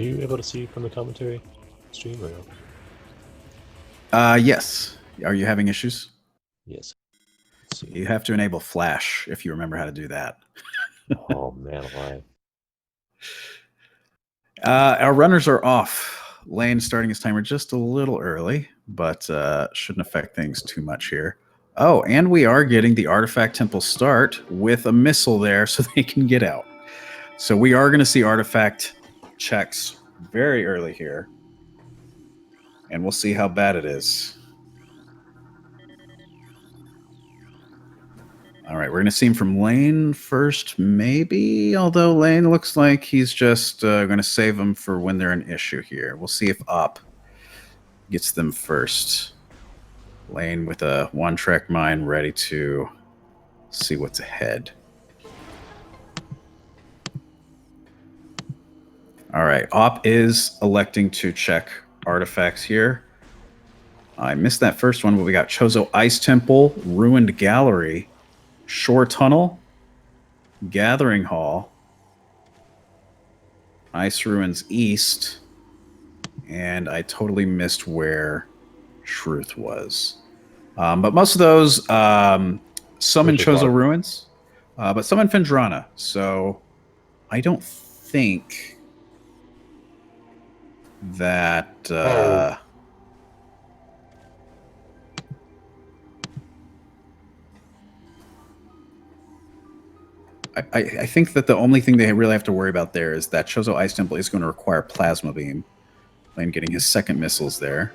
Are you able to see from the commentary stream or no? Yes. Are you having issues? Yes. You have to enable Flash if you remember how to do that. Oh man, why? Our runners are off. Lane starting his timer just a little early, but shouldn't affect things too much here. Oh, and we are getting the Artifact Temple start with a missile there so they can get out. So we are going to see Artifact checks very early here. And we'll see how bad it is. All right, we're going to see him from Lane first, maybe. Although Lane looks like he's just going to save them for when they're an issue here. We'll see if Op gets them first. Lane with a one-track mind ready to see what's ahead. All right, Op is electing to check artifacts here. I missed that first one, but we got Chozo Ice Temple, Ruined Gallery, Shore Tunnel, Gathering Hall, Ice Ruins East, and I totally missed where Truth was. But most of those, some in Chozo Ruins, but some in Fendrana. So I don't think that... I think that the only thing they really have to worry about there is that Chozo Ice Temple is going to require Plasma Beam. Lane getting his second missiles there.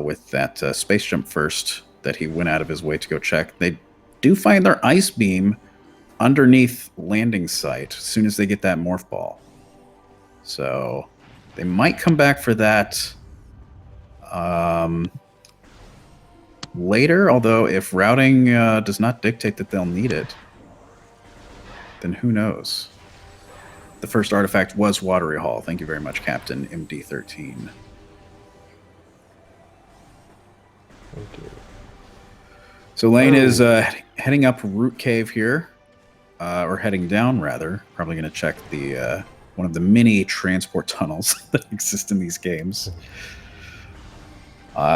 With that Space Jump first that he went out of his way to go check. They do find their Ice Beam underneath landing site as soon as they get that Morph Ball. So they might come back for that later, although if routing does not dictate that they'll need it, then who knows? The first artifact was Watery Hall. Thank you very much, Captain MD13. Thank you. So Lane is heading up Root Cave here, or heading down rather. Probably going to check the one of the many transport tunnels that exist in these games.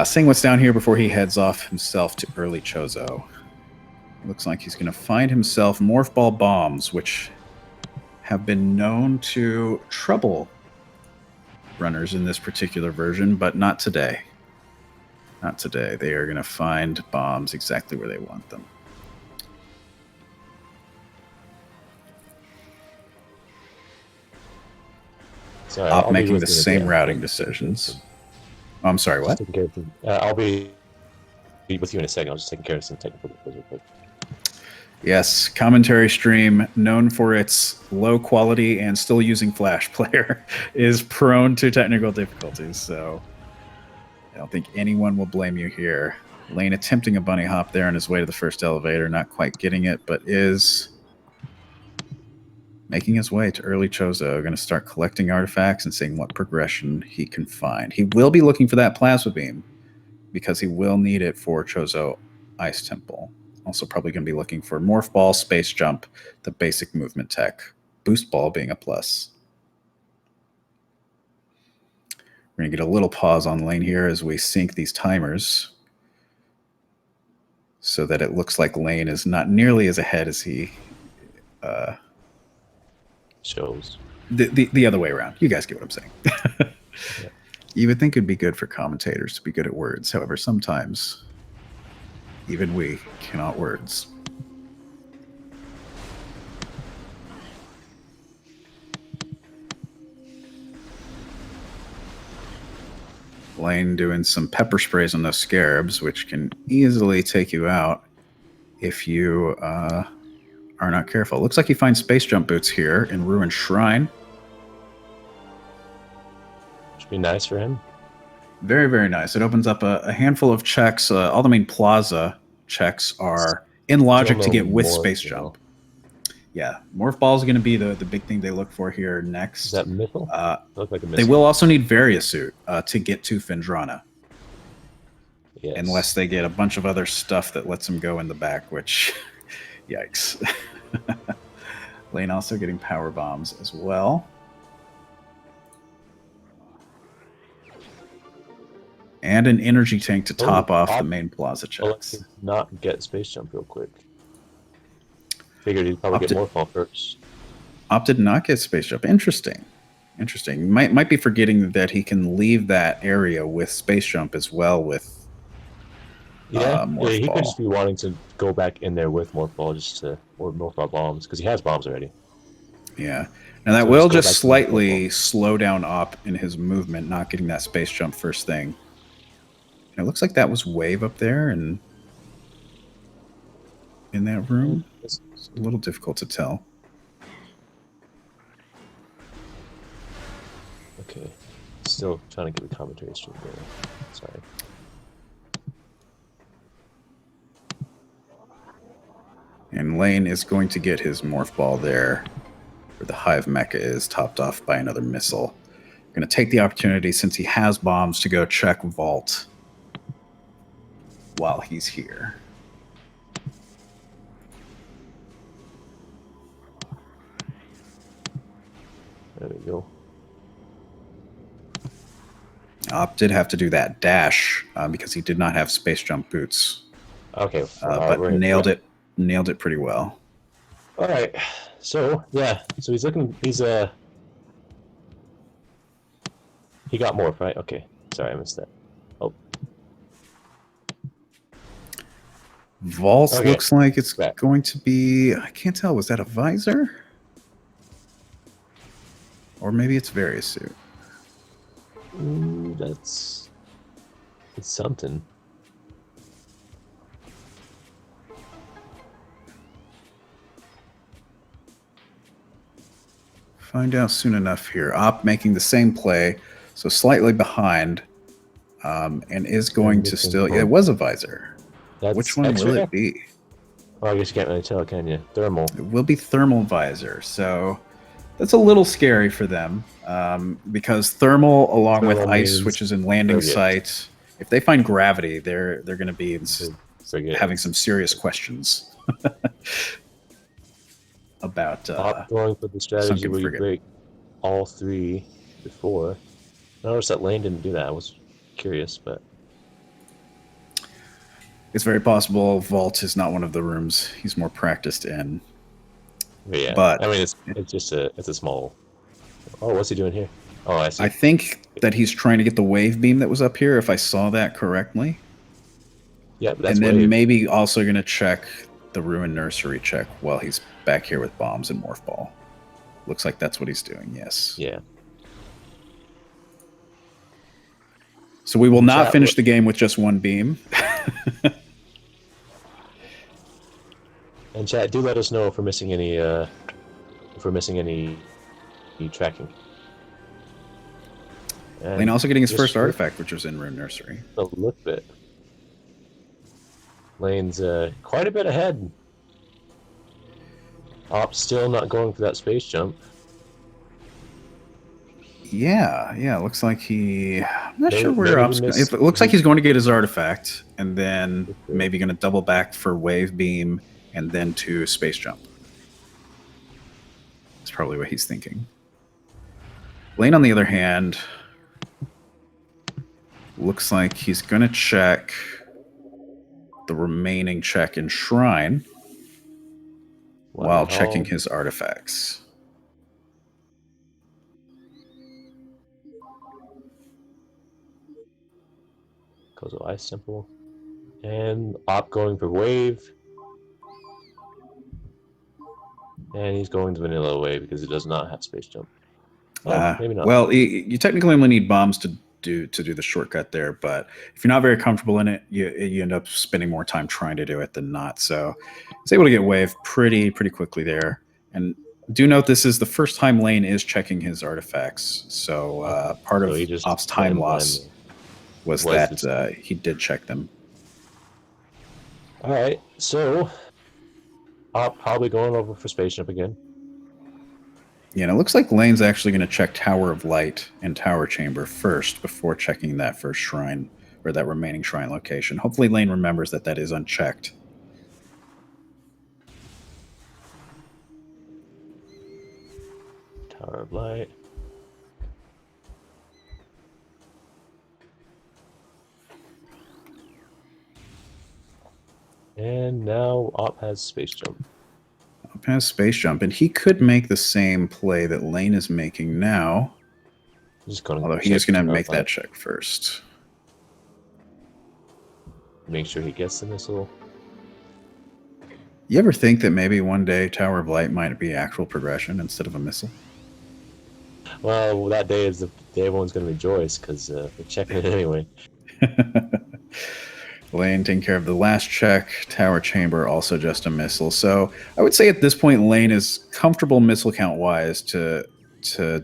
Seeing what's down here before he heads off himself to early Chozo. Looks like he's going to find himself Morph Ball bombs, which have been known to trouble runners in this particular version, but not today. Not today. They are going to find bombs exactly where they want them. So Op making the same routing decisions. Oh, I'm sorry, what? I'll be with you in a second. I was just taking care of some technical difficulties real quick. Yes, commentary stream, known for its low quality and still using Flash player, is prone to technical difficulties, so I don't think anyone will blame you here. Lane attempting a bunny hop there on his way to the first elevator, not quite getting it, but is making his way to early Chozo. Going to start collecting artifacts and seeing what progression he can find. He will be looking for that Plasma Beam because he will need it for Chozo Ice Temple. Also probably going to be looking for Morph Ball, Space Jump, the basic movement tech. Boost Ball being a plus. We're going to get a little pause on Lane here as we sync these timers so that it looks like Lane is not nearly as ahead as he shows. The other way around. You guys get what I'm saying. Yeah. You would think it'd be good for commentators to be good at words. However, sometimes even we cannot words. Lane doing some pepper sprays on those scarabs, which can easily take you out if you are not careful. Looks like he finds Space Jump boots here in Ruined Shrine. Should be nice for him. Very, very nice. It opens up a handful of checks. All the main plaza checks are in logic to get with Space Jump. Yeah, Morph Ball is going to be the big thing they look for here next. Is that missile? Look like a missile. They will also need Variasuit to get to Fendrana. Yes. Unless they get a bunch of other stuff that lets them go in the back, which, yikes. Lane also getting power bombs as well. And an energy tank to top off the main plaza checks. Not get space jump real quick. Figured he'd probably get Morphball first. Opted not get space jump. Interesting. Might be forgetting that he can leave that area with space jump as well with he could just be wanting to go back in there with Morphball or Morphball bombs because he has bombs already. Yeah. Now that will just slightly slow down Op in his movement, not getting that space jump first thing. And it looks like that was Wave up there and in that room. It's a little difficult to tell. Okay. Still trying to get the commentary stream there. Sorry. And Lane is going to get his Morph Ball there, where the Hive Mecha is, topped off by another missile. Going to take the opportunity, since he has bombs, to go check Vault while he's here. There we go. Op did have to do that dash because he did not have space jump boots. Okay, but nailed it pretty well. All right, so yeah, so he's looking. He got Morph, right? Okay, sorry, I missed that. Oh, Vault looks like it's going to be. I can't tell. Was that a visor? Or maybe it's various suit. Ooh, it's something. Find out soon enough here. Op making the same play, so slightly behind, and is going to still. Yeah, it was a visor. Which one will it be? Well, I guess you can't really tell, can you? Thermal. It will be thermal visor. So that's a little scary for them because thermal, along with ice switches and landing sites, if they find gravity, they're going to be having some serious questions about going for the strategy where you break all three before. I noticed that Lane didn't do that. I was curious, but it's very possible Vault is not one of the rooms he's more practiced in. Yeah, but I mean, it's a small. Oh, what's he doing here? Oh, I see. I think that he's trying to get the wave beam that was up here, if I saw that correctly. Yeah, that's and then maybe also going to check the Ruin Nursery check while he's back here with bombs and Morph Ball. Looks like that's what he's doing, yes. Yeah. So we will not finish the game with just one beam. And chat, do let us know if we're missing any tracking. Lane also getting his first artifact, which was in Ruin Nursery. A little bit. Lane's quite a bit ahead. Op's still not going for that space jump. Yeah. Looks like I'm not sure where Op's going. It looks like he's going to get his artifact, and then maybe going to double back for wave beam, and then to space jump. That's probably what he's thinking. Lane, on the other hand, looks like he's going to check the remaining check in Shrine while checking his artifacts. Goes to Ice Simple. And Op going for wave. And he's going to Vanilla Wave because he does not have space jump. Maybe not. Well, you technically only need bombs to do the shortcut there, but if you're not very comfortable in it, you end up spending more time trying to do it than not. So he's able to get wave pretty quickly there. And do note this is the first time Lane is checking his artifacts. So part of Op's time loss was that he did check them. All right, so Op probably going over for space jump again. Yeah, and it looks like Lane's actually going to check Tower of Light and Tower Chamber first before checking that first shrine, or that remaining shrine location. Hopefully Lane remembers that is unchecked. Tower of Light. And now Op has Space Jump. Op has Space Jump, and he could make the same play that Lane is making now. Although he is going to make that check first. Make sure he gets the missile. You ever think that maybe one day Tower of Light might be actual progression instead of a missile? Well, that day is the day everyone's going to rejoice because they're checking it anyway. Lane taking care of the last check. Tower Chamber also just a missile. So I would say at this point Lane is comfortable missile count wise to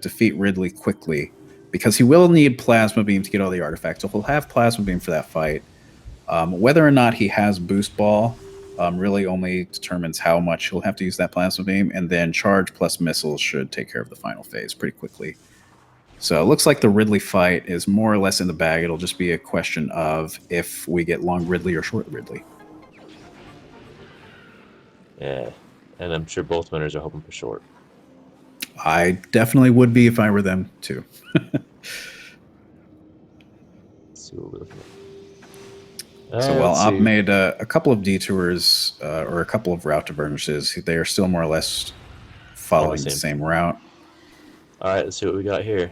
defeat Ridley quickly, because he will need Plasma Beam to get all the artifacts. So he'll have Plasma Beam for that fight. Whether or not he has Boost Ball really only determines how much he'll have to use that Plasma Beam, and then Charge plus Missiles should take care of the final phase pretty quickly. So it looks like the Ridley fight is more or less in the bag. It'll just be a question of if we get long Ridley or short Ridley. Yeah, and I'm sure both winners are hoping for short. I definitely would be if I were them too. Let's see what we're looking at. So while Op made a couple of detours or a couple of route divergences, they are still more or less following the same route. All right, let's see what we got here.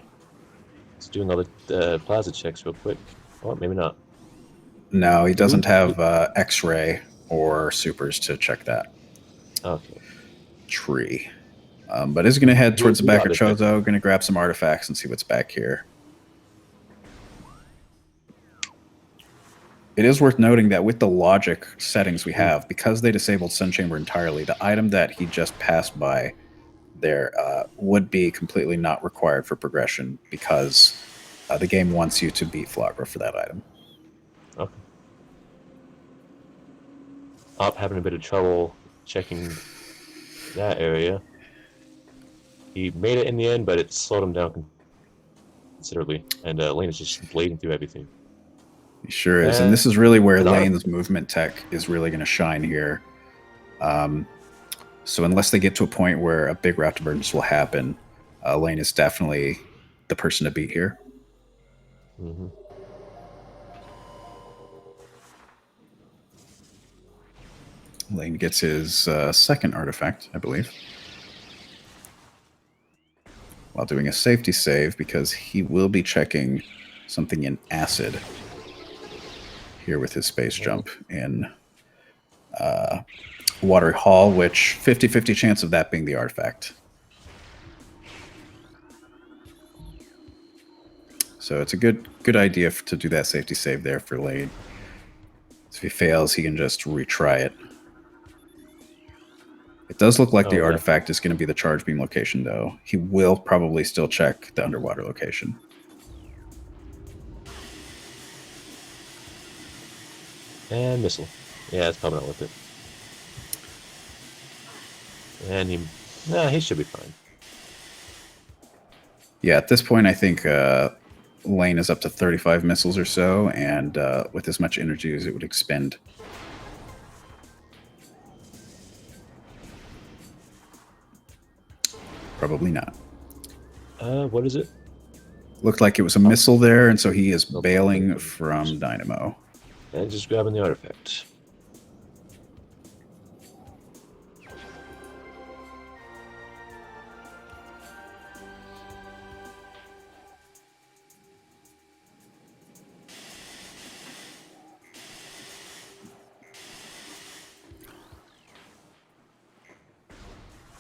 It's doing all the plaza checks real quick. Well, maybe not. No, he doesn't have X-ray or supers to check that. Okay. Tree. But is going to head towards the back of Chozo, going to grab some artifacts and see what's back here. It is worth noting that with the logic settings we have, because they disabled Sun Chamber entirely, the item that he just passed by there would be completely not required for progression, because the game wants you to beat Flagra for that item. Okay. Op having a bit of trouble checking that area. He made it in the end, but it slowed him down considerably, and Lane is just blading through everything. He sure is, and this is really where Lane's movement tech is really going to shine here. So unless they get to a point where a big route divergence will happen, Lane is definitely the person to beat here. Mm-hmm. Lane gets his second artifact, I believe, while doing a safety save, because he will be checking something in acid here with his space jump in Watery Hall, which 50-50 chance of that being the artifact. So it's a good idea to do that safety save there for Lane. So if he fails, he can just retry it. It does look like the artifact is going to be the charge beam location, though. He will probably still check the underwater location. And missile. Yeah, it's probably not worth it. And he should be fine. Yeah, at this point, I think Lane is up to 35 missiles or so, and with as much energy as it would expend. Probably not. What is it? Looked like it was a missile there, and so he is bailing from Dynamo. And just grabbing the artifact.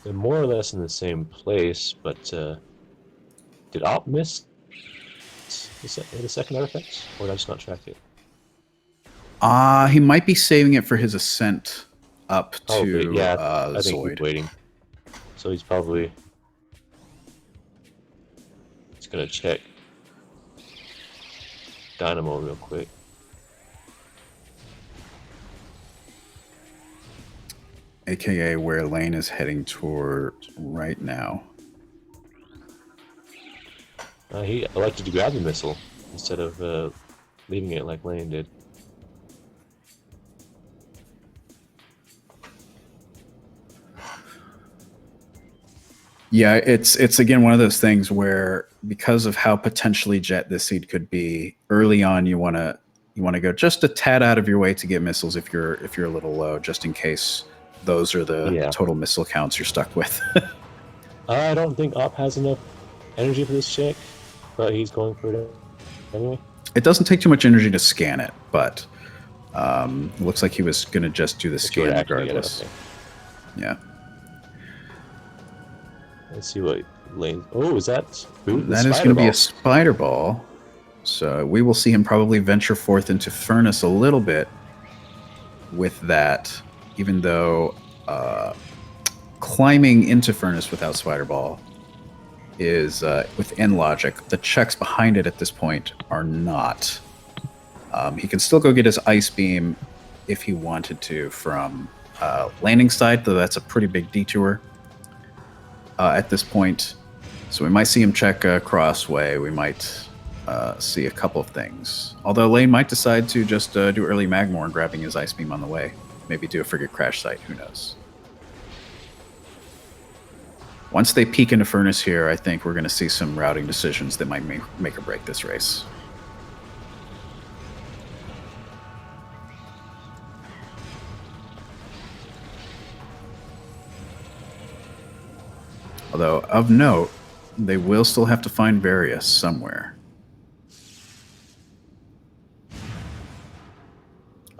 They're more or less in the same place, but did Op miss the second artifact? Or did I just not track it? He might be saving it for his ascent up to I think Zoid. he's waiting. So he's probably just gonna check Dynamo real quick. AKA where Lane is heading toward right now. He elected to grab the missile instead of leaving it like Lane did. Yeah, it's again one of those things where because of how potentially jet this seed could be early on, you want to go just a tad out of your way to get missiles if you're a little low, just in case those are the Yeah. total missile counts you're stuck with. I don't think Op has enough energy for this check, but he's going for it anyway. It doesn't take too much energy to scan it, but it looks like he was going to just do the If you were scan to actually get it, regardless. okay. Yeah. Let's see what Lane. Oh, is that? Ooh, That is going to be a spider ball. So we will see him probably venture forth into Furnace a little bit with that, even though climbing into Furnace without spider ball is within logic. The checks behind it at this point are not. He can still go get his ice beam if he wanted to from landing side, though that's a pretty big detour at this point. So we might see him check crossway. We might see a couple of things. Although Lane might decide to just do early Magmore, grabbing his ice beam on the way. Maybe do a frigate crash site. Who knows? Once they peek into Furnace here, I think we're going to see some routing decisions that might make or break this race. Although, of note, they will still have to find Various somewhere.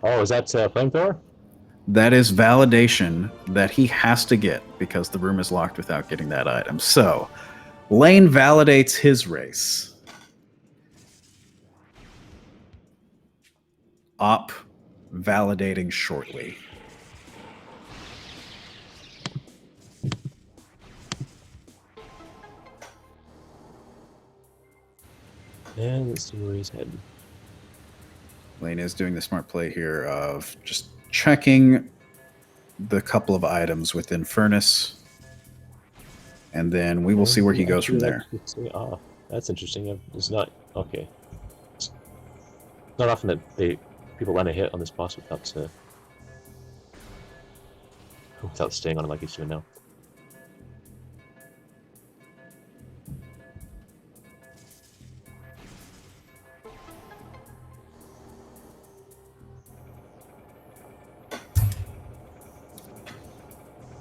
Oh, is that flamethrower? That is validation that he has to get because the room is locked without getting that item. So, Lane validates his race. Op validating shortly. And let's see where he's heading. Lane is doing the smart play here of just checking the couple of items within Furnace. And then we will see where he goes from there. Oh, that's interesting. It's not okay. It's not often that people land a hit on this boss without staying on it like he's doing now.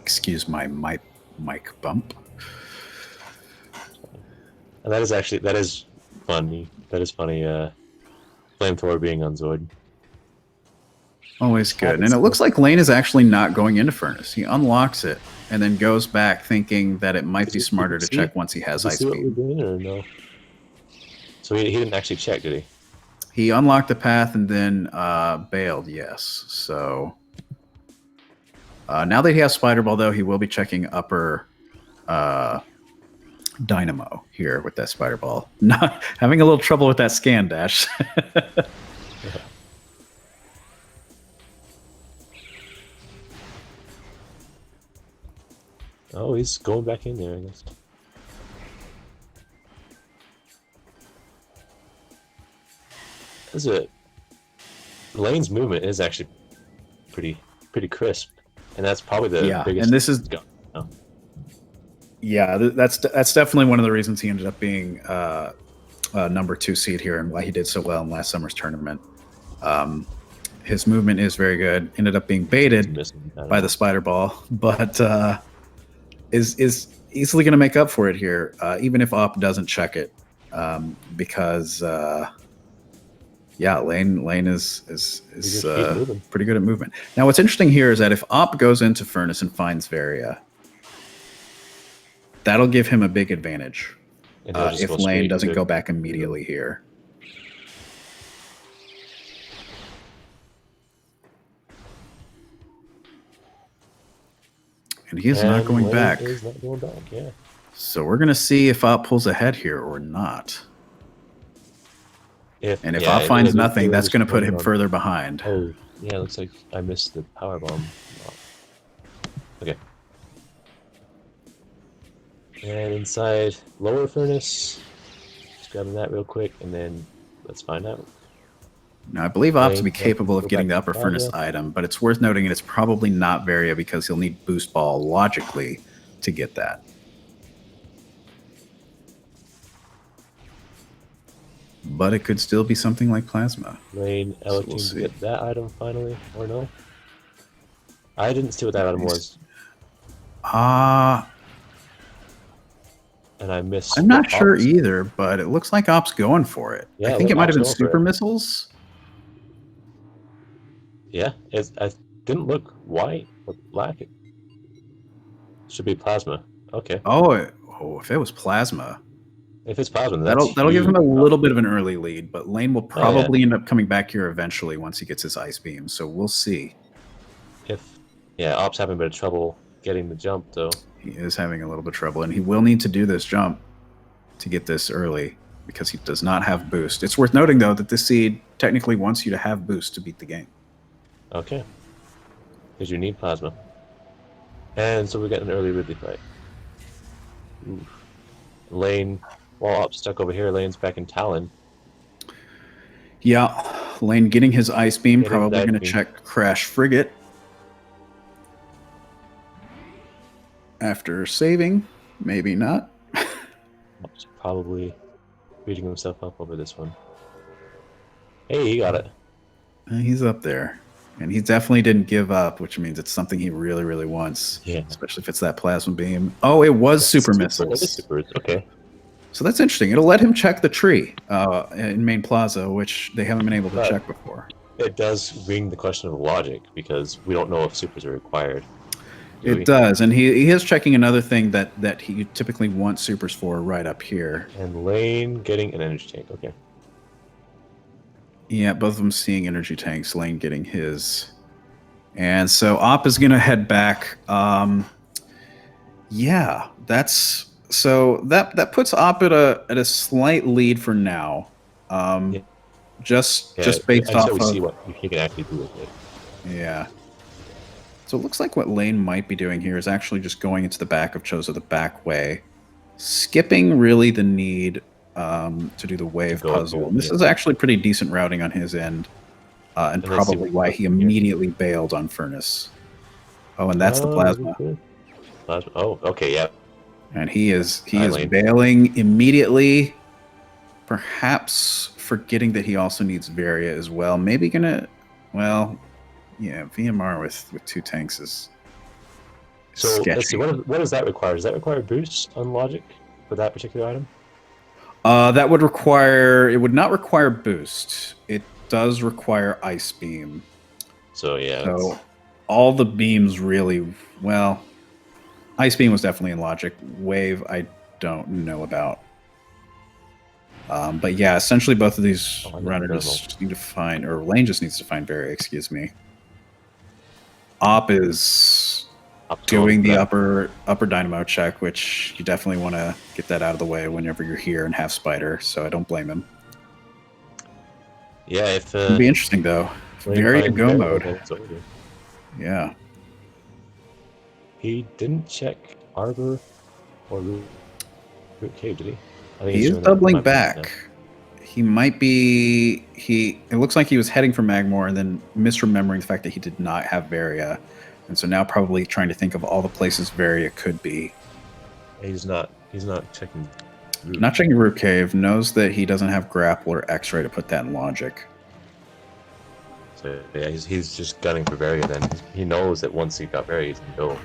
Excuse my mic bump. And that is funny. That is funny. Flamethrower being on Zoid. Always good. And it looks like Lane is actually not going into Furnace. He unlocks it and then goes back thinking that it might be smarter to check once he has ice beam. Doing, or no? So he didn't actually check, did he? He unlocked the path and then bailed, yes. So now that he has Spider Ball, though, he will be checking upper Dynamo here with that Spider Ball. Not having a little trouble with that scan dash. Oh, he's going back in there, I guess. Is it? Lane's movement is actually pretty crisp, and that's probably the biggest. And this is that's definitely one of the reasons he ended up being number 2 seed here and why he did so well in last summer's tournament. His movement is very good. Ended up being baited by the Spider Ball, but is easily going to make up for it here, even if Op doesn't check it, because Lane is pretty good at movement. Now, what's interesting here is that if Op goes into Furnace and finds Varia, that'll give him a big advantage if Lane doesn't go back immediately here. And he is not going back. Yeah. So we're going to see if Op pulls ahead here or not. If Op finds nothing, that's going to put him further behind. Oh, yeah, looks like I missed the power bomb. Okay. And inside lower furnace, just grabbing that real quick, and then let's find out. Now, I believe Op to be capable of getting the upper furnace item, but it's worth noting it's probably not Varia because he'll need boost ball logically to get that. but it could still be something like plasma. Lane So electing we'll to see. get that item finally, or no? I didn't see what that item was, Ah, and I missed I'm what not sure Ops. either, but it looks like Op's going for it. I Yeah, think it might have Ops been going for super it. missiles. Yeah, I didn't look white or black. It should be plasma. Okay. Oh, if it was plasma, If it's plasma, then that's that'll give him huge. a little bit of an early lead. But Lane will Oh yeah. probably end up coming back here eventually once he gets his ice beam. So we'll see. If yeah, Ops having a bit of trouble getting the jump though. He is having a little bit of trouble, and he will need to do this jump to get this early because he does not have boost. It's worth noting though that this seed technically wants you to have boost to beat the game. Okay. Because you need plasma. And so we get an early Ridley fight. Oof. Lane, while Ops stuck over here, Lane's back in Talon. Yeah, Lane getting his ice beam, Getting probably that going to beam. check Crash Frigate. After saving, maybe not. Ops probably beating himself up over this one. Hey, he got it. He's up there. And he definitely didn't give up, which means it's something he really, really wants. Yeah. Especially if it's that plasma beam. Oh, it was super missiles. It is supers. Okay. So that's interesting. It'll let him check the tree in Main Plaza, which they haven't been able to check before. It does ring the question of logic because we don't know if supers are required. It does, and he is checking another thing that he typically wants supers for right up here. And Lane getting an energy tank. Okay. Yeah, both of them seeing energy tanks. Lane getting his, and so Op is gonna head back. Yeah, that's so that puts Op at a slight lead for now. Yeah. Just based off we of see what he can actually do with it. yeah. So it looks like what Lane might be doing here is actually just going into the back of Chozo the back way, skipping really the need to do the wave puzzle. And this is actually pretty decent routing on his end, and probably why he immediately bailed on Furnace. Oh, and that's the plasma. Plasma. Oh, okay, yeah. And he is bailing immediately, perhaps forgetting that he also needs Varia as well. Maybe gonna, well, yeah, VMR with two tanks is so sketchy. Let's see, what does that require? Does that require boost on logic for that particular item? That would require, it would not require boost. It does require ice beam. So yeah. So all the beams really, well, ice beam was definitely in logic. Wave, I don't know about. But yeah, essentially both of these runners just need to find, or Lane just needs to find Barry, excuse me. Op is doing the upper dynamo check, which you definitely want to get that out of the way whenever you're here and have Spider, so I don't blame him. Yeah, if it'd be interesting though. Very go mode. Yeah. He didn't check Arbor or Root Cave, did he? I think he is doubling back. He might be. It looks like he was heading for Magmore and then misremembering the fact that he did not have Varia, and so now probably trying to think of all the places Varia could be. He's not checking. Not checking Root Cave. Knows that he doesn't have Grapple or X-Ray to put that in logic. So yeah, he's just gunning for Varia. Then he knows that once he got Varia, he can go.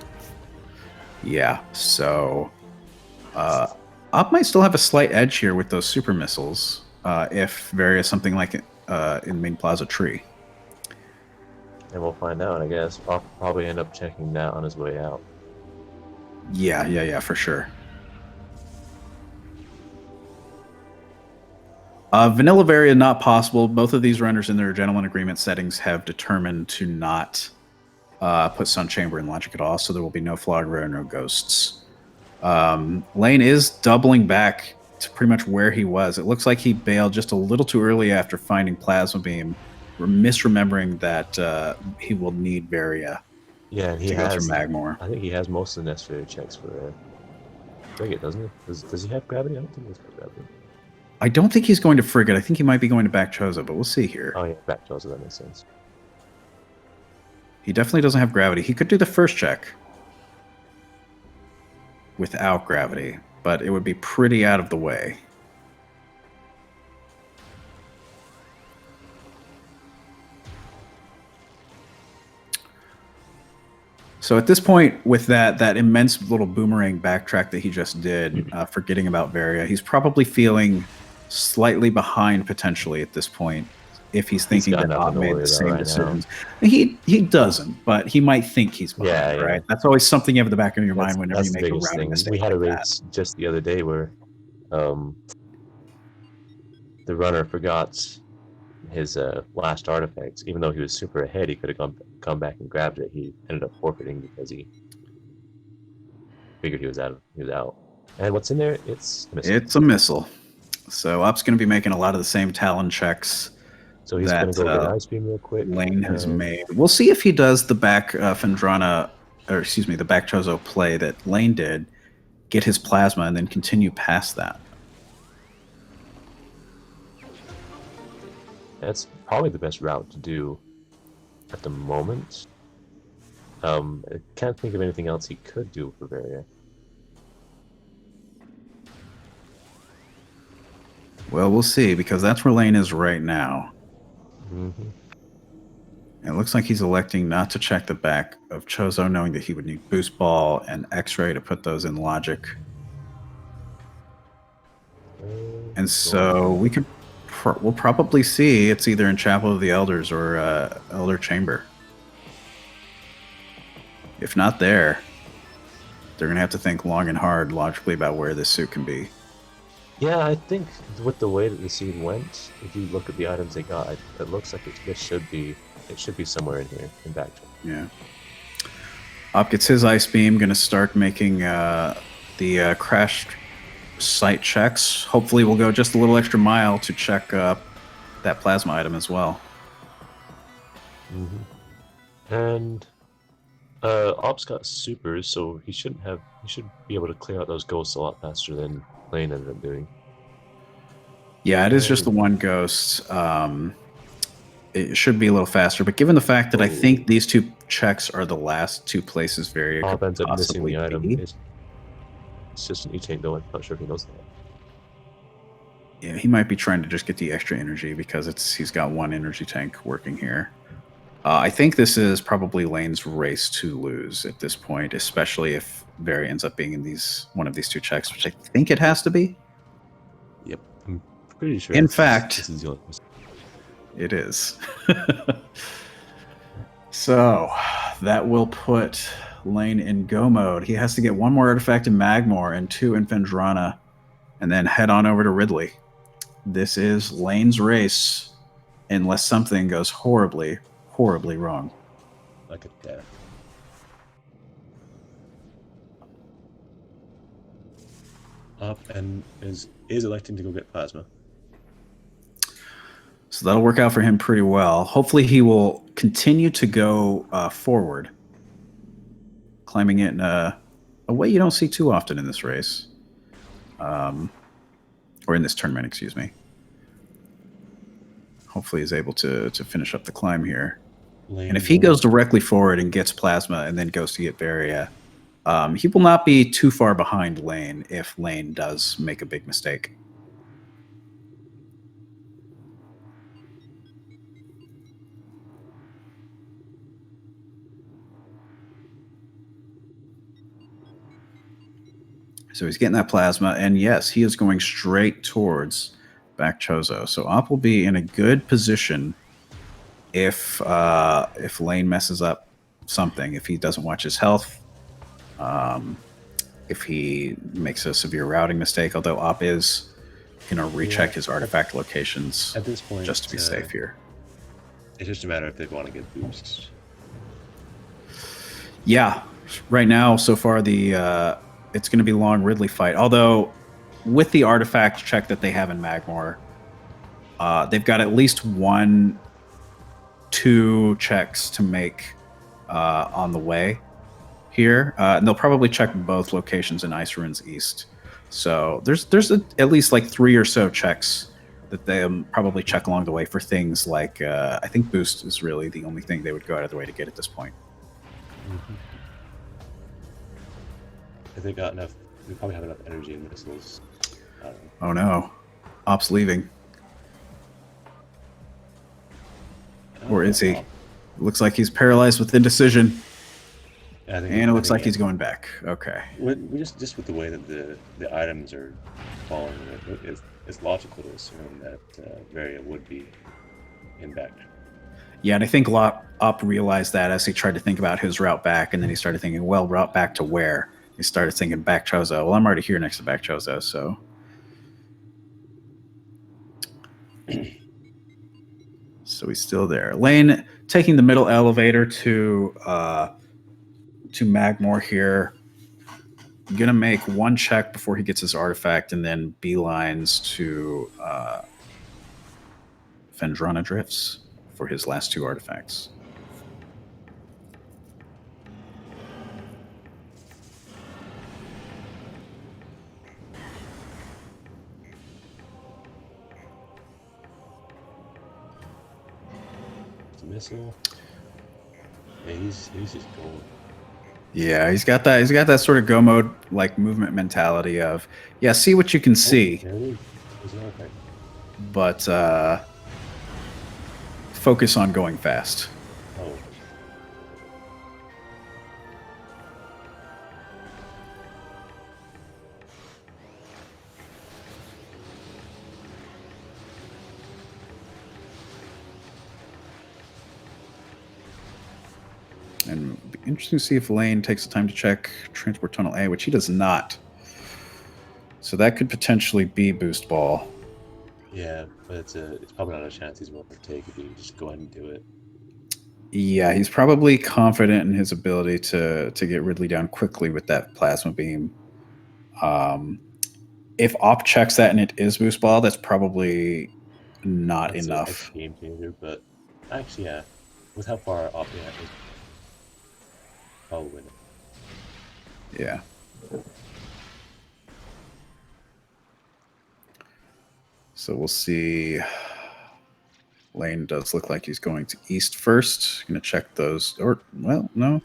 Yeah. So, Op might still have a slight edge here with those super missiles. If Varia is something like in Main Plaza Tree. And we'll find out, I guess. I'll probably end up checking that on his way out. Yeah, for sure. Vanilla Varia not possible. Both of these runners in their gentleman agreement settings have determined to not put Sun Chamber in logic at all, so there will be no Flogra or no Ghosts. Lane is doubling back to pretty much where he was. It looks like he bailed just a little too early after finding Plasma Beam. We're misremembering that he will need Varia. Yeah, and he has go through Magmore. I think he has most of the necessary checks for Frigate, doesn't he? Does he have Gravity? I don't think he's got Gravity. I don't think he's going to Frigate. I think he might be going to back Chozo, but we'll see here. Oh yeah, back Chozo, that makes sense. He definitely doesn't have Gravity. He could do the first check without Gravity, but it would be pretty out of the way. So at this point, with that immense little boomerang backtrack that he just did, forgetting about Varia, he's probably feeling slightly behind potentially at this point. If he's thinking got that nothing Op to made worry the about same right now. decisions, he doesn't, but he might think he's behind, Yeah. right? That's always something you have in the back of your That's, mind whenever that's you the make a biggest routing thing. mistake We had a like that. race just the other day where the runner forgot his last artifacts. Even though he was super ahead, he could have come back and grabbed it. He ended up forfeiting because he figured he was out. And what's in there? It's a missile. It's a missile. So Op's going to be making a lot of the same Talon checks So he's that gonna go get an ice beam real quick. Lane has made. We'll see if he does the back Fendrana, or excuse me, the back Chozo play that Lane did, get his plasma, and then continue past that. That's probably the best route to do at the moment. I can't think of anything else he could do for Varia. Well, we'll see, because that's where Lane is right now. Mm-hmm. It looks like he's electing not to check the back of Chozo, knowing that he would need Boost Ball and X-Ray to put those in logic. And so we'll probably see it's either in Chapel of the Elders or Elder Chamber. If not there, they're going to have to think long and hard logically about where this suit can be. Yeah, I think with the way that the scene went, if you look at the items they got, it looks like it should be somewhere in here in back. Yeah. Op gets his ice beam, going to start making the crash site checks. Hopefully we'll go just a little extra mile to check that plasma item as well. Mm-hmm. And Op's got supers, so he should be able to clear out those ghosts a lot faster than Lane ended up doing. Yeah, it is just the one ghost. It should be a little faster, but given the fact that I think these two checks are the last two places Varia Op could ends up missing possibly the item. be. It's just an E-chain, though. I'm not sure if he knows that. Yeah, he might be trying to just get the extra energy because he's got one energy tank working here. I think this is probably Lane's race to lose at this point, especially if Varia ends up being in one of these two checks, which I think it has to be. Yep, I'm pretty sure. In fact, this is the only it is. So that will put Lane in go mode. He has to get one more artifact in Magmor and two in Fendrana, and then head on over to Ridley. This is Lane's race, unless something goes horribly, horribly wrong. like a death. Up and is electing to go get plasma. So that'll work out for him pretty well. Hopefully he will continue to go forward, climbing it in a way you don't see too often in this race. Or in this tournament, excuse me. Hopefully he's able to finish up the climb here. And if he goes directly forward and gets plasma and then goes to get Varia, he will not be too far behind Lane if Lane does make a big mistake. So he's getting that plasma, and yes, he is going straight towards back Chozo. So Op will be in a good position if Lane messes up something, if he doesn't watch his health, if he makes a severe routing mistake, although Op is going to recheck his artifact locations at this point just to be safe here. It's just a matter if they want to get boosts. Yeah, right now, so far, it's going to be a long Ridley fight. Although, with the artifact check that they have in Magmor, they've got at least 2 checks to make on the way here. And they'll probably check both locations in Ice Ruins East. So there's at least like 3 or so checks that they'll probably check along the way for things like, I think boost is really the only thing they would go out of their way to get at this point. Mm-hmm. If they got enough, they probably have enough energy in missiles. Oh no, Op's leaving. Or is he? Looks like he's paralyzed with indecision. And it looks like he's going back. Okay. Just with the way that the items are falling, it's logical to assume that Varia would be in back. Yeah, and I think Up realized that as he tried to think about his route back, and then he started thinking, well, route back to where? He started thinking back Chozo. Well, I'm already here next to back Chozo, so. So he's still there. Lane taking the middle elevator to Magmore here. Gonna make one check before he gets his artifact, and then beelines to Phendrana Drifts for his last 2 artifacts. Missile. Yeah, he's just going. Yeah, he's got that sort of go mode like movement mentality of, yeah, see what you can see. There it is. There's an artifact. But focus on going fast. Oh. And it'll be interesting to see if Lane takes the time to check Transport Tunnel A, which he does not. So that could potentially be Boost Ball. Yeah, but it's probably not a chance he's willing to take if you just go ahead and do it. Yeah, he's probably confident in his ability to get Ridley down quickly with that plasma beam. If Op checks that and it is Boost Ball, that's probably not enough. That's a game changer, but actually, yeah, with how far Op is, probably not. Yeah. So we'll see. Lane does look like he's going to east first. Going to check those. Or, well, no.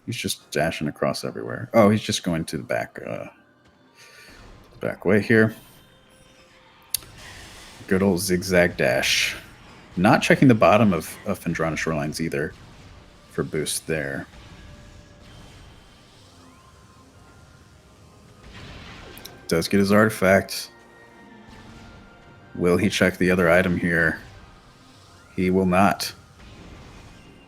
He's just dashing across everywhere. Oh, he's just going to the back way here. Good old zigzag dash. Not checking the bottom of Phendrana Shorelines either for boost there. Does get his artifact. Will he check the other item here? He will not.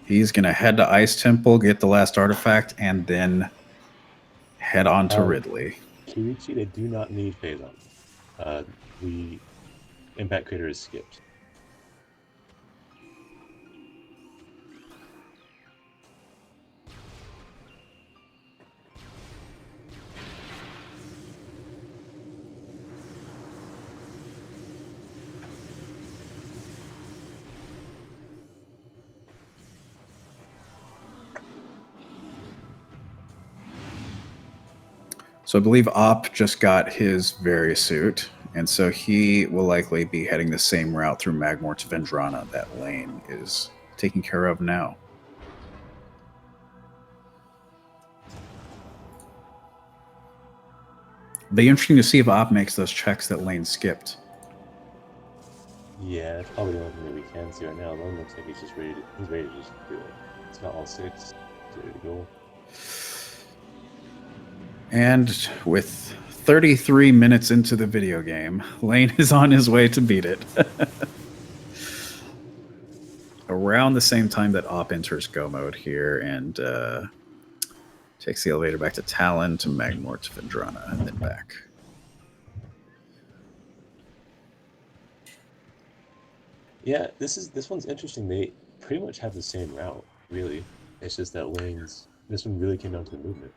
He's going to head to Ice Temple, get the last artifact, and then head on to Ridley. Kirichi, they do not need Phazon. The Impact Crater is skipped. So I believe Op just got his Varisuit, and so he will likely be heading the same route through Magmore to Phendrana that Lane is taking care of now. Be interesting to see if Op makes those checks that Lane skipped. Yeah, that's probably the only thing that we can see right now. Lane looks like he's ready to just do it. It's got all 6. He's ready to go. And with 33 minutes into the video game, Lane is on his way to beat it. Around the same time that Op enters go mode here and takes the elevator back to Talon, to Magmore, to Phendrana, and then back. Yeah, this one's interesting. They pretty much have the same route, really. It's just that this one really came down to the movement.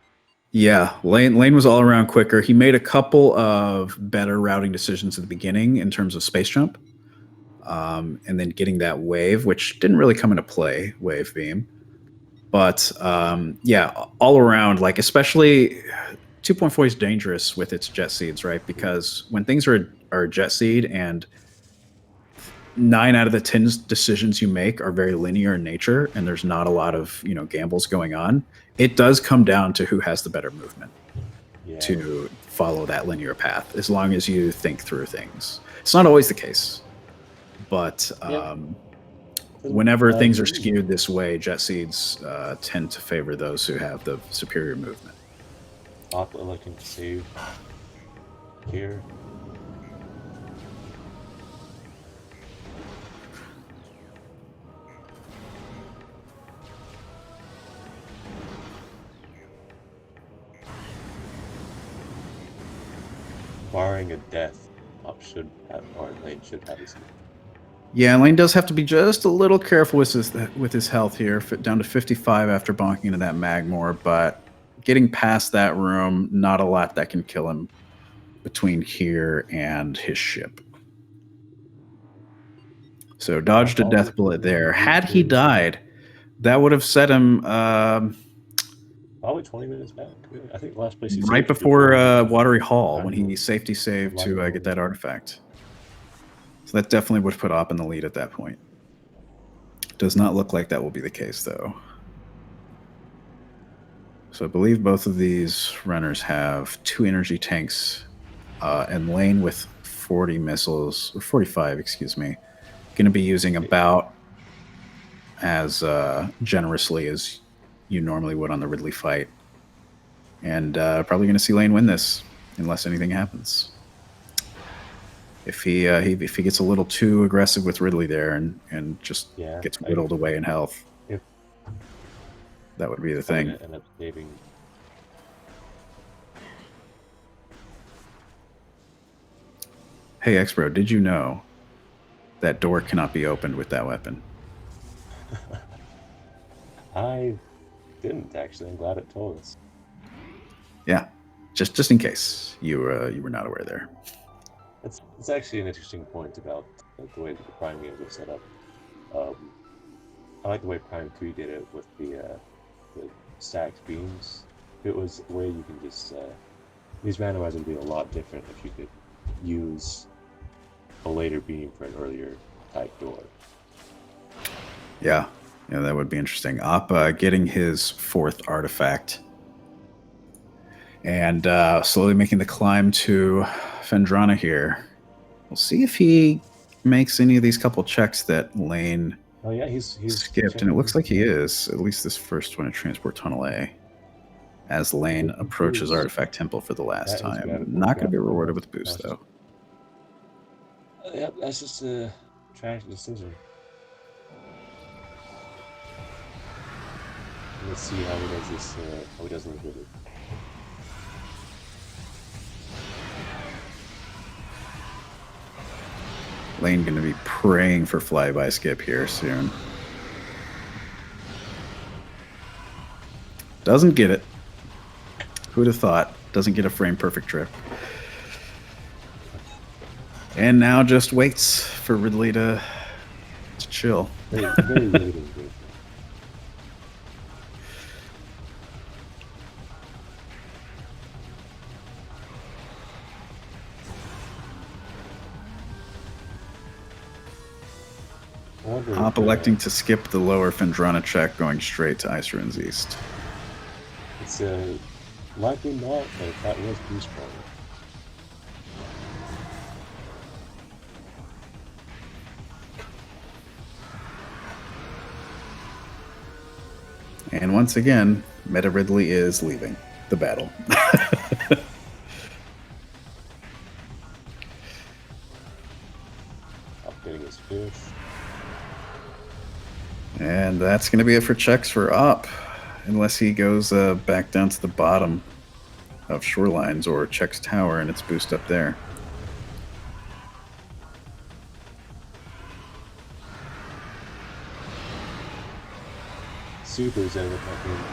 Yeah, Lane was all around quicker. He made a couple of better routing decisions at the beginning in terms of space jump, and then getting that wave, which didn't really come into play, wave beam. But yeah, all around, like especially 2.4 is dangerous with its jet seeds, right? Because when things are jet seed and 9 out of the 10 decisions you make are very linear in nature, and there's not a lot of gambles going on. It does come down to who has the better movement to follow that linear path, as long as you think through things. It's not always the case, but nothing. Whenever things are skewed this way, jet seeds tend to favor those who have the superior movement. Op electing to save here. Barring a death, Op should have, or Lane should have his. Yeah, Lane does have to be just a little careful with his health here. Down to 55 after bonking into that Magmore, but getting past that room, not a lot that can kill him between here and his ship. So dodged a death bullet there. Had he died, that would have set him probably 20 minutes back. I think the last place he right saved before Watery Hall when he safety saved to get that artifact. So that definitely would put Op in the lead at that point. Does not look like that will be the case, though. So I believe both of these runners have 2 energy tanks, and Lane with 40 missiles, or 45, excuse me, going to be using about as generously as you normally would on the Ridley fight. And probably going to see Lane win this, unless anything happens. If he gets a little too aggressive with Ridley there and just gets whittled away in health, that would be the thing. End up saving. Hey, X-Bro, did you know that door cannot be opened with that weapon? I didn't, actually. I'm glad it told us. Yeah, just in case you were not aware there. It's actually an interesting point about the way that the Prime games are set up. I like the way Prime 3 did it with the stacked beams. It was a way you can just these randomizers would be a lot different if you could use a later beam for an earlier type door. Yeah, that would be interesting. Op getting his 4th artifact and slowly making the climb to Fendrana here. We'll see if he makes any of these couple checks that Lane he's skipped, and it looks like he is, at least this first one at Transport Tunnel A, as Lane approaches Artifact Temple for the last time. Not going to be rewarded with boost, though. Yep, that's just a tragic decision. Let's see how he does this, how he does this with it. Lane going to be praying for flyby skip here soon. Doesn't get it. Who'd have thought? Doesn't get a frame perfect trip. And now just waits for Ridley to chill. Very waiting. Op electing to skip the lower Fendrana check, going straight to Ice Ruins East. It's likely not, but if that was boost point. And once again, Meta Ridley is leaving the battle. Updating his 5th. And that's going to be it for checks for Op, unless he goes back down to the bottom of Shorelines or checks Tower and it's boost up there. Supers ended up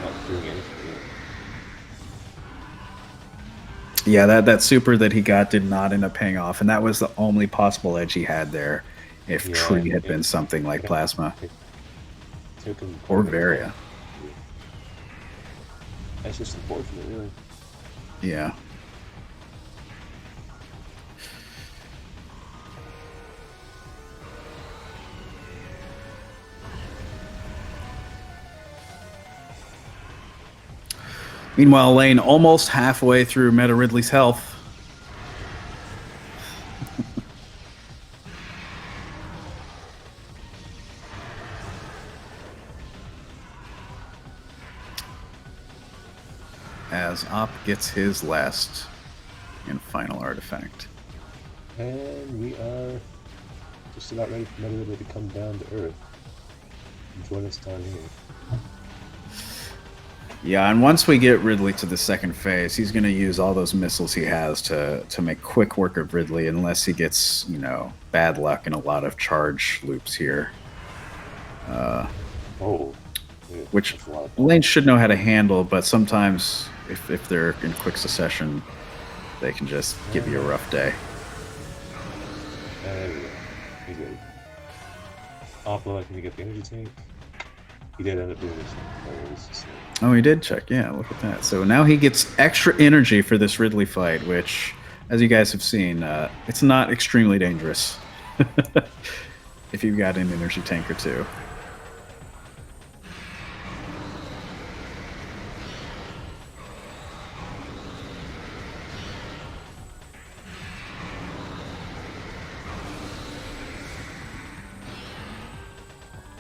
not doing anything. Yeah, that super that he got did not end up paying off, and that was the only possible edge he had there if Tree had been something like Plasma or Varia. That's just unfortunate, really. Yeah. Meanwhile, Lane almost halfway through Meta Ridley's health. Op gets his last and final artifact. And we are just about ready for Metroid to come down to Earth and join us down here. Yeah, and once we get Ridley to the second phase, he's going to use all those missiles he has to make quick work of Ridley, unless he gets, bad luck and a lot of charge loops here. Which Lane should know how to handle, but sometimes if they're in quick succession, they can just give you a rough day. He's good. Opla, can you get the energy tank? He did end up doing this. Oh, he did check. Yeah, look at that. So now he gets extra energy for this Ridley fight, which, as you guys have seen, it's not extremely dangerous if you've got an energy tank or two.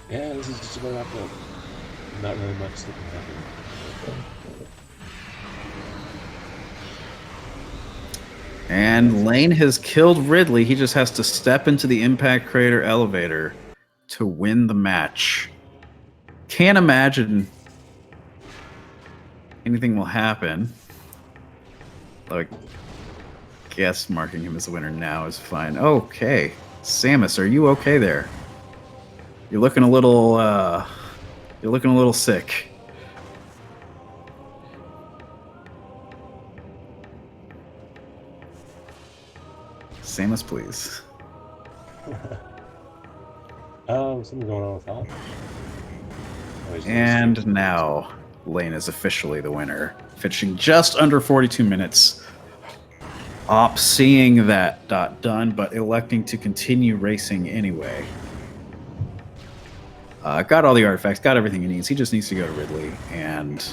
Yeah, this is just about wrapped up. Not really much that can happen. And Lane has killed Ridley. He just has to step into the impact crater elevator to win the match. Can't imagine anything will happen. Like, guess marking him as the winner now is fine. Okay. Samus, are you okay there? You're looking a little sick. Samus, please. Something going on with that. And now Lane is officially the winner, finishing just under 42 minutes. Op seeing that done, but electing to continue racing anyway. Got all the artifacts, got everything he needs. He just needs to go to Ridley and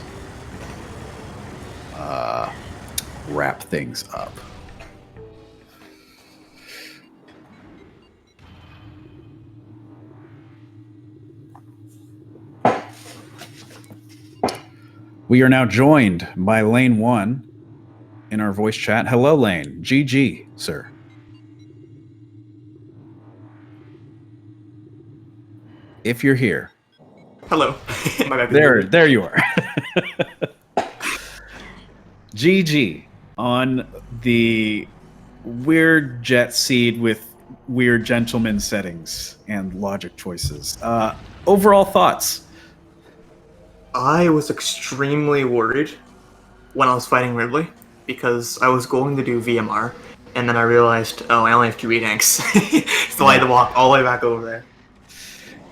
wrap things up. We are now joined by Lane1 in our voice chat. Hello, Lane. GG, sir. If you're here. Hello. There you are. GG on the weird jet seed with weird gentleman settings and logic choices. Overall thoughts? I was extremely worried when I was fighting Ridley because I was going to do VMR and then I realized, I only have 2 E-tanks. So I had to walk all the way back over there.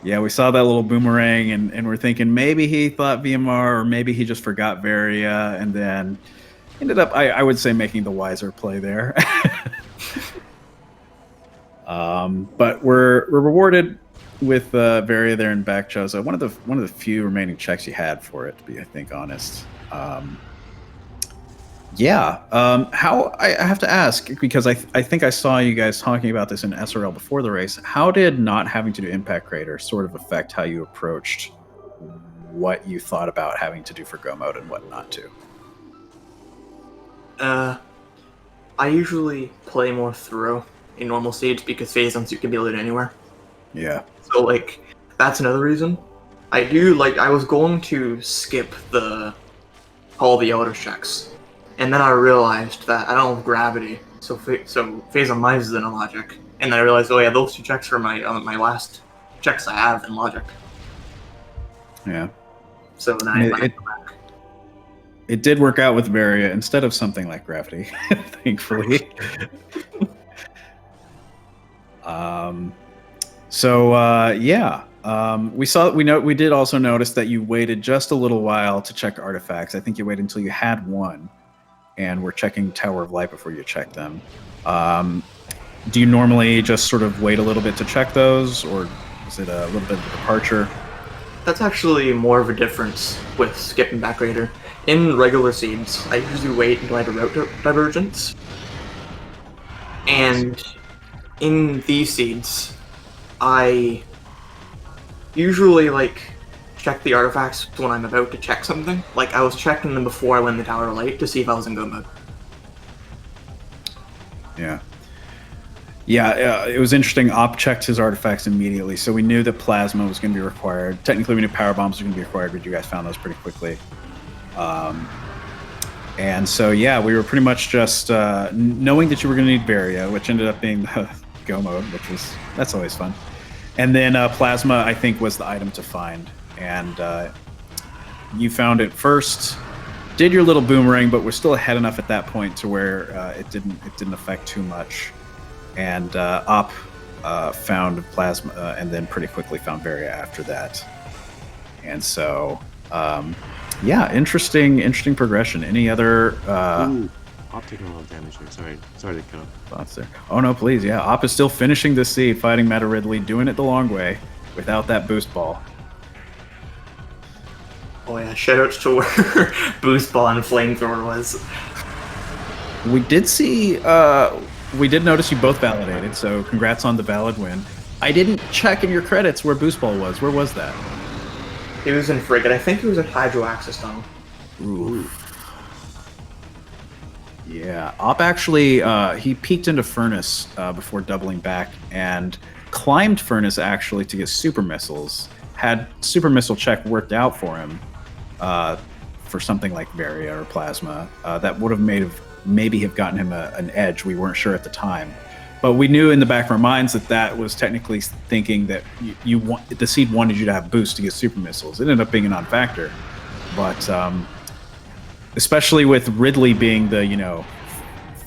Yeah, we saw that little boomerang and we're thinking maybe he thought VMR or maybe he just forgot Varia and then ended up, I would say, making the wiser play there. But we're rewarded with Varia there in back Chozo. One of the few remaining checks you had for it, to be, I think, honest. How I have to ask, because I think I saw you guys talking about this in SRL before the race. How did not having to do Impact Crater sort of affect how you approached what you thought about having to do for Go mode and what not to? I usually play more through in normal stage because phase unsuit can be loaded anywhere. Yeah. So that's another reason. I was going to skip all the other checks. And then I realized that I don't have gravity, so phase on mines is in a logic. And then I realized, those 2 checks are my last checks I have in logic. Yeah. So then it did work out with Varia instead of something like gravity, thankfully. We did also notice that you waited just a little while to check artifacts. I think you waited until you had one. And we're checking Tower of Light before you check them. Do you normally just sort of wait a little bit to check those, or is it a little bit of a departure? That's actually more of a difference with skipping back Raider. In regular seeds, I usually wait until I have a route divergence. And in these seeds, I usually check the artifacts when I'm about to check something. Like, I was checking them before I went in the Tower of Light to see if I was in good mode. Yeah. Yeah, it was interesting. Op checked his artifacts immediately, so we knew that plasma was going to be required. Technically, we knew power bombs were going to be required, but you guys found those pretty quickly. And so, yeah, we were pretty much just knowing that you were going to need Varia, which ended up being the go mode, that's always fun. And then plasma, I think, was the item to find, and you found it first. Did your little boomerang, but we're still ahead enough at that point to where it didn't affect too much. And Op found plasma, and then pretty quickly found Varia after that. And so, yeah, interesting progression. Any other Op taking a lot of damage here. Sorry to cut off. thoughts there? Oh no, please, yeah. Op is still finishing the seed, fighting Meta Ridley, doing it the long way without that boost ball. Oh yeah, shoutouts to where Boost Ball and Flamethrower was. We did see, we did notice you both validated, so congrats on the valid win. I didn't check in your credits where Boost Ball was. Where was that? He was in Frigate. I think he was at Hydro Access Tunnel. Ooh. Yeah, Op actually, he peeked into Furnace before doubling back and climbed Furnace actually to get super missiles. Had super missile check worked out for him for something like Varia or Plasma, that would have maybe have gotten him an edge. We weren't sure at the time, but we knew in the back of our minds that was technically thinking that the seed wanted you to have boost to get super missiles. It ended up being a non-factor, but especially with Ridley being the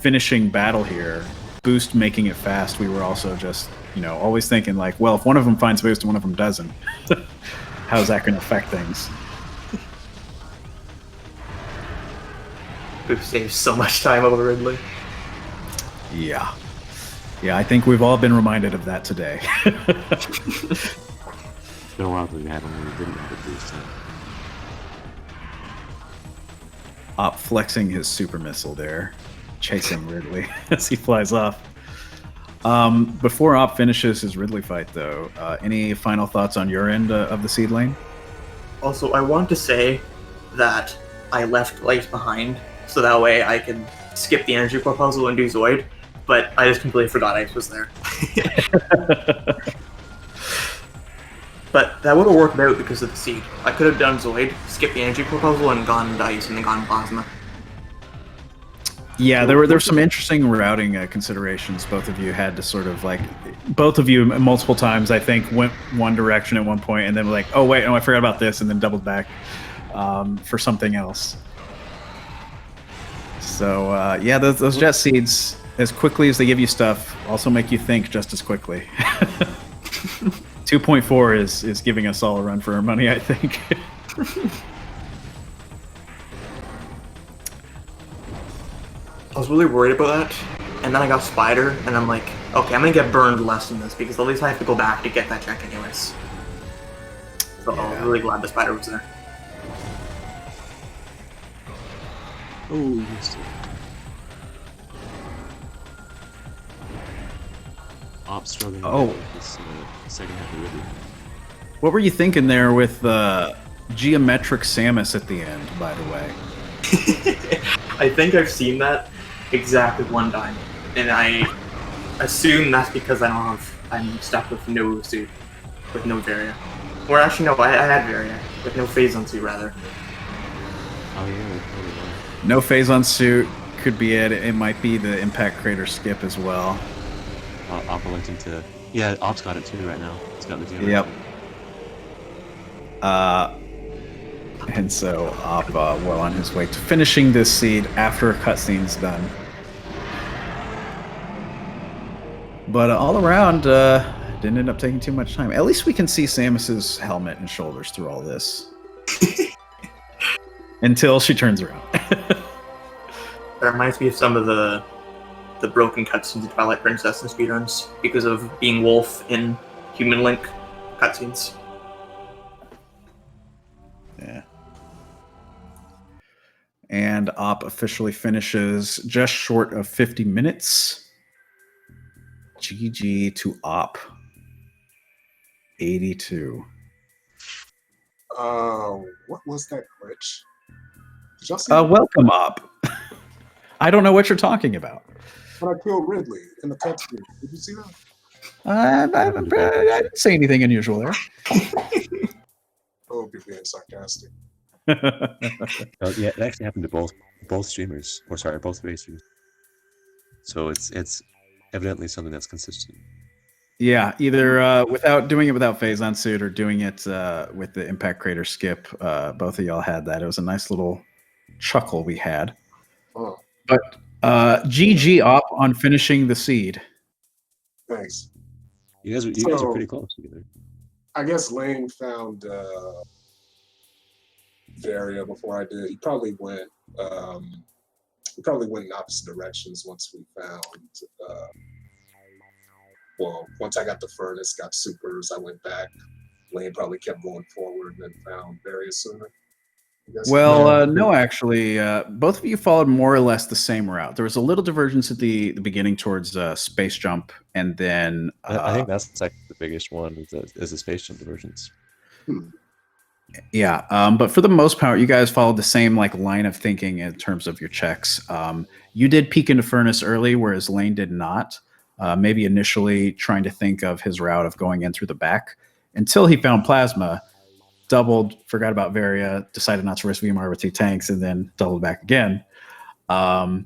finishing battle here, boost making it fast, we were also just always thinking like, well, if one of them finds boost and one of them doesn't, how's that going to affect things? Boost saves so much time over Ridley. Yeah, I think we've all been reminded of that today. It's been a while that we had one where we didn't have a boost. Op flexing his super missile there, chasing Ridley as he flies off. Before Op finishes his Ridley fight, though, any final thoughts on your end of the seed lane? Also, I want to say that I left Ice behind, so that way I can skip the energy core puzzle and do Zoid, but I just completely forgot Ice was there. But that would have worked out because of the seed. I could have done Zoid, skipped the energy core puzzle, and gone to Ice, and then gone Plasma. Yeah, there were some interesting routing considerations. Both of you had to sort of both of you multiple times, I think, went one direction at one point, and then were like, oh wait, no, I forgot about this, and then doubled back for something else. So yeah, those jet seeds, as quickly as they give you stuff, also make you think just as quickly. 2.4 is giving us all a run for our money, I think. I was really worried about that, and then I got Spider, and I'm like, okay, I'm gonna get burned less than this, because at least I have to go back to get that check anyways. So I was really glad the Spider was there. Oh, missed it. Op struggling with this second half of Ridley. What were you thinking there with geometric Samus at the end, by the way? I think I've seen that exactly one time, and I assume that's because I'm stuck with no suit, with no Varia. Or actually, no, I had Varia, with no phase on suit, rather. Oh yeah, probably right. No phase on suit could be it. It might be the impact crater skip as well. Op electing to... Yeah, Op's got it too right now. It's got the gem. Yep. And so Op well on his way to finishing this seed after a cutscene's done. But all around, didn't end up taking too much time. At least we can see Samus's helmet and shoulders through all this. Until she turns around. That reminds me of some of the broken cutscenes of Twilight Princess and speedruns because of being Wolf in Human Link cutscenes. Yeah. And Op officially finishes just short of 50 minutes. GG to Op. 82. What was that glitch? Did y'all see that? Welcome up. I don't know what you're talking about. When I killed Ridley in the cutscene? Did you see that? I didn't say anything unusual there. Oh, you're being sarcastic. Oh, yeah, it actually happened to both streamers, or sorry, both racers. So it's evidently something that's consistent. Yeah, either without doing it without phase on suit or doing it with the impact crater skip. Both of y'all had that. It was a nice little chuckle we had. Oh, But GG op on finishing the seed. thanks. You guys are So- pretty close together. I guess Lane found Varia before I did. He probably went in opposite directions once we found. Well, once I got the furnace, got supers, I went back. Lane probably kept going forward and then found Varia sooner. I guess. Well, no, actually, both of you followed more or less the same route. There was a little divergence at the beginning towards space jump, and then I think that's like the biggest one is the space jump divergence. yeah. But for the most part, you guys followed the same like line of thinking in terms of your checks. You did peek into furnace early, whereas Lane did not. Maybe initially trying to think of his route of going in through the back until he found plasma. Doubled, forgot about Varia, decided not to risk VMR with 2 tanks, and then doubled back again. But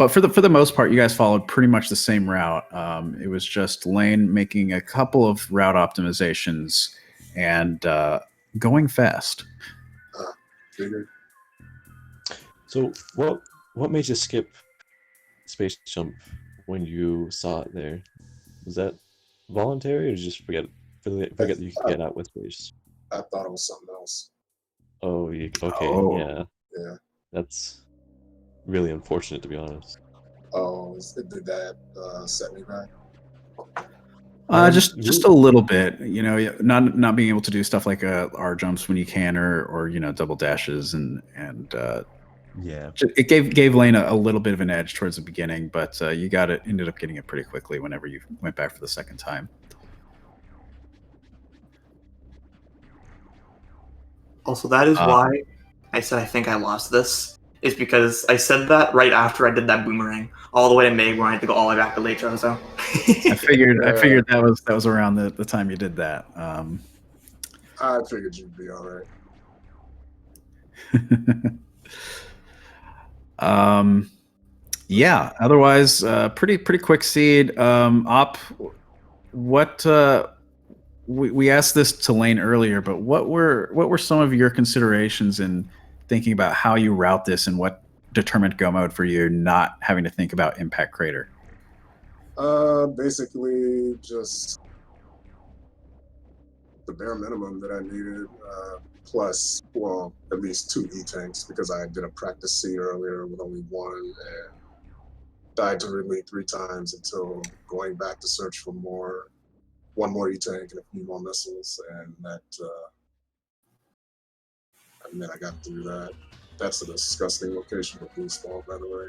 for the most part, you guys followed pretty much the same route. It was just Lane making a couple of route optimizations and going fast. Figured. So what made you skip space jump when you saw it there? Was that voluntary, or did you just forget that you could get out with space? I thought it was something else. Oh, okay, Oh. yeah. That's really unfortunate, to be honest. Oh, did that set me back? Just a little bit, you know, not being able to do stuff like R jumps when you can, or you know, double dashes, and Yeah. it gave Lane a little bit of an edge towards the beginning, but you ended up getting it pretty quickly whenever you went back for the second time. Also, that is why I said I think I lost this. Is because I said that right after I did that boomerang all the way to Meg, where I had to go all the way back to Late so. I figured that was around the time you did that. I figured you'd be all right. Yeah. Otherwise, pretty quick seed. Op, what we asked this to Lane earlier, but what were some of your considerations in thinking about how you route this, and what determined go mode for you, not having to think about impact crater? Basically just the bare minimum that I needed, plus, well, at least 2 E-tanks, because I did a practice seed earlier with only 1 and died to Ridley 3 times until going back to search for one more E-tank and a few more missiles, and that, and then I got through that. That's a disgusting location for boost ball, by the way.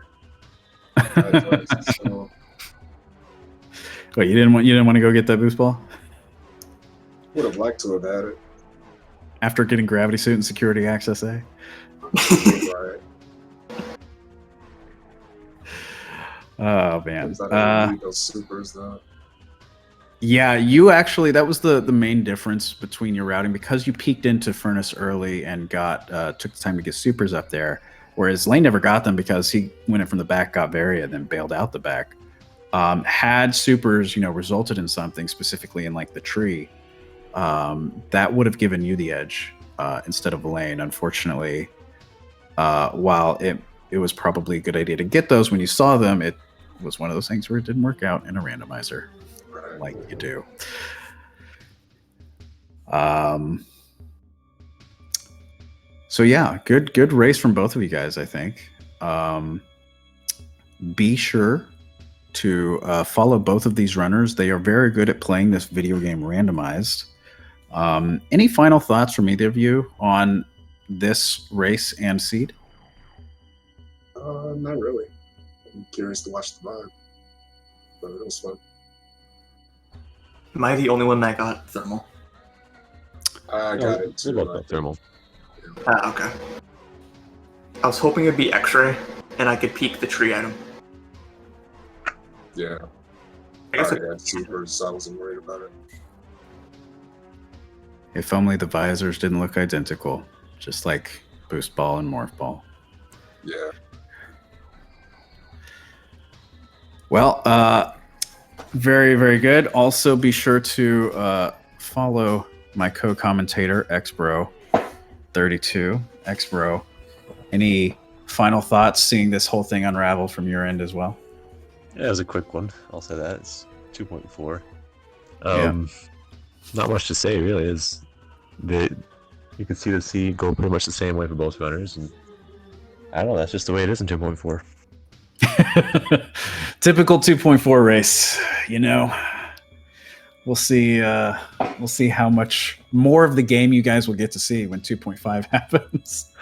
So, Wait, you didn't want to go get that boost ball would have liked to have had it. after getting gravity suit and security access, eh? Right. Oh man. I need those supers though. Yeah, you actually, that was the main difference between your routing, because you peeked into furnace early and took the time to get supers up there, whereas Lane never got them because he went in from the back, got Varia, then bailed out the back. Had supers, resulted in something, specifically in like the tree, that would have given you the edge instead of Lane. Unfortunately, while it was probably a good idea to get those when you saw them, it was one of those things where it didn't work out in a randomizer. Like you do. So yeah, good race from both of you guys, I think. Be sure to follow both of these runners. They are very good at playing this video game randomized. Any final thoughts from either of you on this race and seed? Not really. I'm curious to watch the vibe, but it was fun. Am I the only one that got thermal? I Yeah, got we're it too. both I got think. thermal. Okay. I was hoping it'd be X-ray, and I could peek the tree item. Yeah. I I guess already had supers, so I wasn't worried about it. If only the visors didn't look identical, just like Boost Ball and Morph Ball. Yeah. Well, very, very good. Also, be sure to follow my co-commentator, Xbro32. Xbro, any final thoughts seeing this whole thing unravel from your end as well? Yeah, it was a quick one. I'll say that. It's 2.4. Yeah. Not much to say, really. Is that you can see the sea go pretty much the same way for both runners, and I don't know. That's just the way it is in 2.4. Typical 2.4 race, you know. We'll see how much more of the game you guys will get to see when 2.5 happens.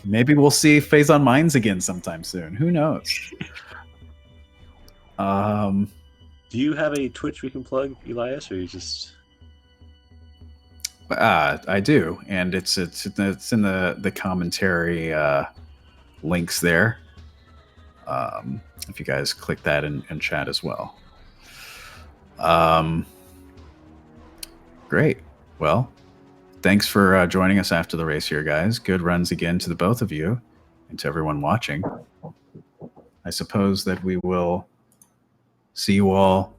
Maybe we'll see Phase on Mines again sometime soon. Who knows? Do you have a Twitch we can plug, Elias, or you just? I do, and it's in the commentary links there. If you guys click that in chat as well. Great. Well, thanks for joining us after the race here, guys. Good runs again to the both of you and to everyone watching. I suppose that we will see you all